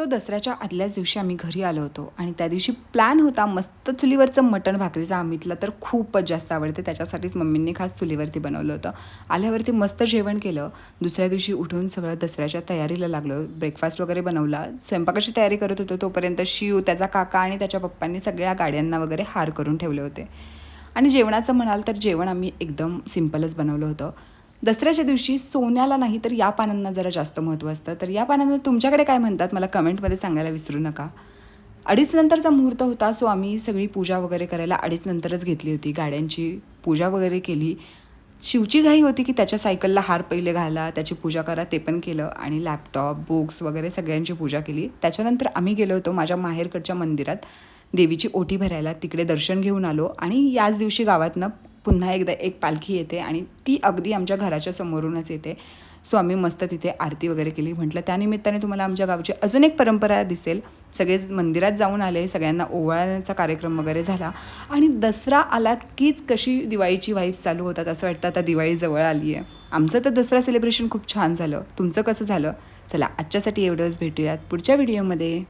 दसऱ्याच्या आदल्याच दिवशी आम्ही घरी आलो होतो आणि त्या दिवशी प्लॅन होता मस्त चुलीवरचं मटण भाकरीचा. अमितला तर खूपच जास्त आवडते, त्याच्यासाठीच मम्मींनी खास चुलीवरती बनवलं होतं. आल्यावरती मस्त जेवण केलं. दुसऱ्या दिवशी उठून सगळं दसऱ्याच्या तयारीला लागलो. ब्रेकफास्ट वगैरे बनवला. स्वयंपाकाची तयारी करत होतो तोपर्यंत शिव, त्याचा काका आणि त्याच्या पप्पांनी सगळ्या गाड्यांना वगैरे हार करून ठेवले होते. आणि जेवणाचं म्हणाल तर जेवण आम्ही एकदम सिम्पलच बनवलं होतं. दसऱ्याच्या दिवशी सोन्याला नाही तर या पानांना जरा जास्त महत्त्व असतं. तर या पानांना तुमच्याकडे काय म्हणतात मला कमेंटमध्ये सांगायला विसरू नका. 2:30 नंतरचा मुहूर्त होता, सो आम्ही सगळी पूजा वगैरे करायला 2:30 नंतरच घेतली होती. गाड्यांची पूजा वगैरे केली. शिवची घाई होती की त्याच्या सायकलला हार पहिले घाला, त्याची पूजा करा, ते पण केलं आणि लॅपटॉप, बुक्स वगैरे सगळ्यांची पूजा केली. त्याच्यानंतर आम्ही गेलो होतो माझ्या माहेरकडच्या मंदिरात देवीची ओटी भरायला. तिकडे दर्शन घेऊन आलो आणि याच दिवशी गावातनं पुन्हा एकदा एक पालखी येते आणि ती अगदी आमच्या घराच्या समोरूनच येते. सो आम्ही मस्त तिथे आरती वगैरे केली. म्हटलं त्यानिमित्ताने तुम्हाला आमच्या गावची अजून एक परंपरा दिसेल. सगळे मंदिरात जाऊन आले, सगळ्यांना ओवाळण्याचा कार्यक्रम वगैरे झाला आणि दसरा आला कीच कशी दिवाळीची वाईब्स चालू होतात. असं वाटतं आता दिवाळी जवळ आली आहे. आमचं तर दसरा सेलिब्रेशन खूप छान झालं. तुमचं कसं झालं? चला आजच्यासाठी एवढंच, भेटूयात पुढच्या व्हिडिओमध्ये.